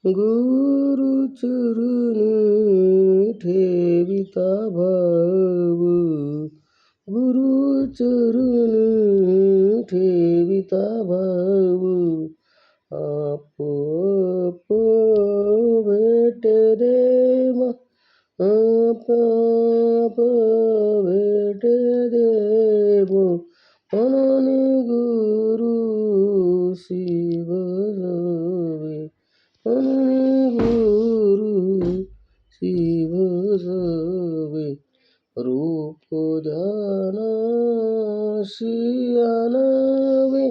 गुरुचरणी ठेविता भाव, गुरुचरणी ठेविता भाव, आपोआप भेट देव, आपोआप भेट देव, म्हणून गुरु शिव जावे, म्हणून गुरु शिव जावे. रूप ध्यानाशी आणावे,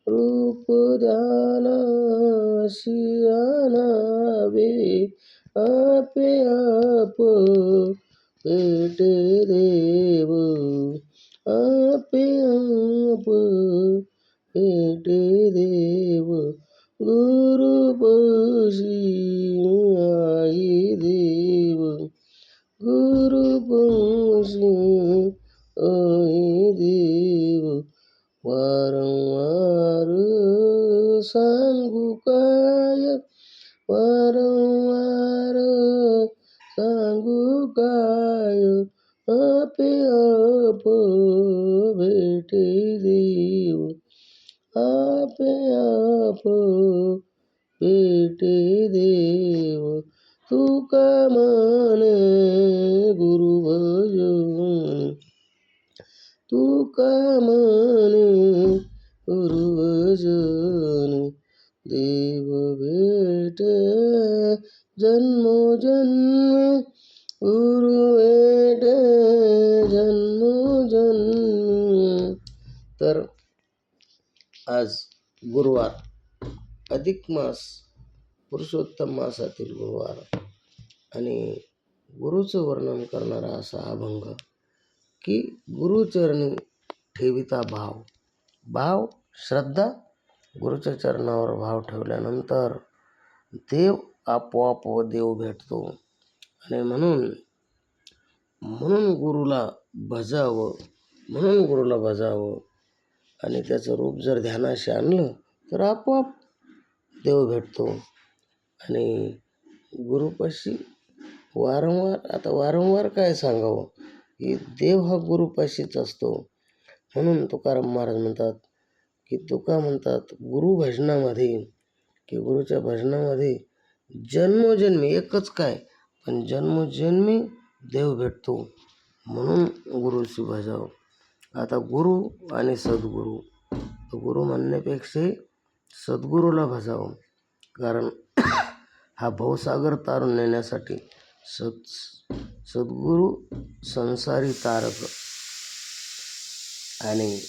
रूप ध्यानाशी आणावे, आपे आप भेट देव, आपे आप भेट देव. गुरुपाशी आई देव, गुरुपाशी आई देव. वारंवार सांगू काय, वारंवार सांगू काय, आपे आप भेट देव, आपे आप भेट देव. तुका माने गुरु भजन, तुका माने गुरु भजन. देव भेट जन्मोजन्मी, गुरु भेट जन्मोजन्मी. तर आज गुरुवार, अधिक मास, पुरुषोत्तम मासातील गुरुवार आणि गुरुचं वर्णन करणारा असा अभंग की गुरुचरणी ठेविता भाव. भाव श्रद्धा, गुरुच्या चरणावर भाव ठेवल्यानंतर देव आपोआप देव भेटतो. आणि म्हणून गुरुला भजावं, म्हणून गुरुला भजावं. आणि त्याचं रूप जर ध्यानाशी आणलं तर आपोआप देव भेटतो. आणि गुरुपाशी वारंवार काय सांगावं की देव हा गुरुपाशीच असतो. म्हणून तुकाराम महाराज म्हणतात की तुका म्हणतात गुरु भजनामध्ये, की गुरुच्या भजनामध्ये जन्मोजन्मी एकच काय, पण जन्मोजन्मी देव भेटतो. म्हणून गुरुशी भजावं. आता गुरु आणि सद्गुरू, गुरु म्हणण्यापेक्षा सद्गुरूला भजावं. कारण हा भवसागर तारून नेण्यासाठी सद्गुरू संसारी तारक. आणि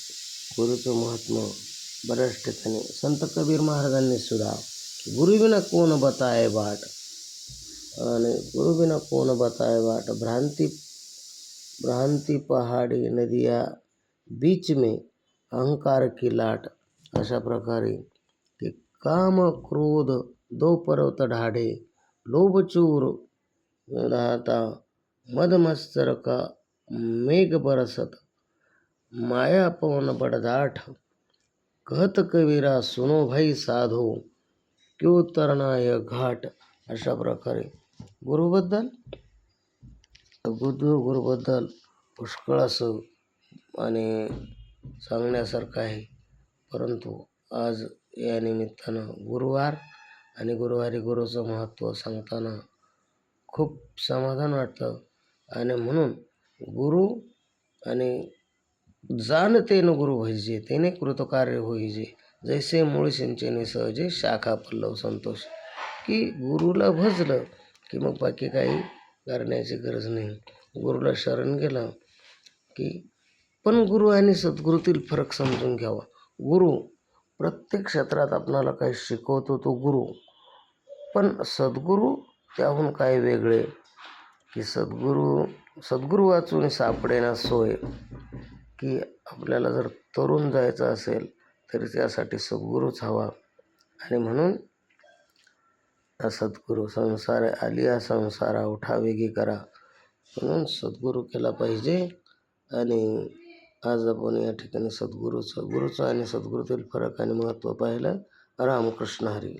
गुरुचं महत्त्व बऱ्याच ठिकाणी संत कबीर महाराजांनी सुद्धा गुरुविना कोण बताए बाट, आणि गुरुविना कोण बताए बाट, भ्रांती पहाड़ी नदिया बीच में अहंकार की लाट. अशा प्रकारे की काम क्रोध दो पर्वत ढाढे, लोभ चूर राहता मदमत्सर का मेघ बरसत, माया पवन बड़दाठ, कहत कबीरा सुनो भाई साधो, क्यों तरना यह घाट. अशा प्रकारे गुरुबद्दल पुष्कळ असं आणि सांगण्यासारखं आहे. परंतु आज या निमित्तानं गुरुवार आणि गुरुवारी गुरुचं महत्त्व सांगताना खूप समाधान वाटतं. आणि म्हणून गुरु आणि जाणते न गुरु भजे, तेने कृतकार्य होईजे, जैसे मूळ सिंचने सहजे, शाखा पल्लव संतोष. की गुरुला भजलं की मग बाकी काही करण्याची गरज नाही. गुरुला शरण गेलं की, पण गुरु आणि सद्गुरूतील फरक समजून घ्यावा. गुरु प्रत्येक क्षेत्रात आपणाला काही शिकवतो तो गुरु, पण सद्गुरू त्याहून काय वेगळे. की सद्गुरू वाचून सापडेना सोय. की आपल्याला जर तरुण जायचं असेल तरी त्यासाठी सद्गुरूच हवा. आणि म्हणून सद्गुरू संसार आलिया संसारा उठा वेगी करा, म्हणून सद्गुरू केला पाहिजे. आणि आज आपण या ठिकाणी गुरुचं आणि सद्गुरूतील फरक आणि महत्त्व पाहिलं. रामकृष्ण हरी.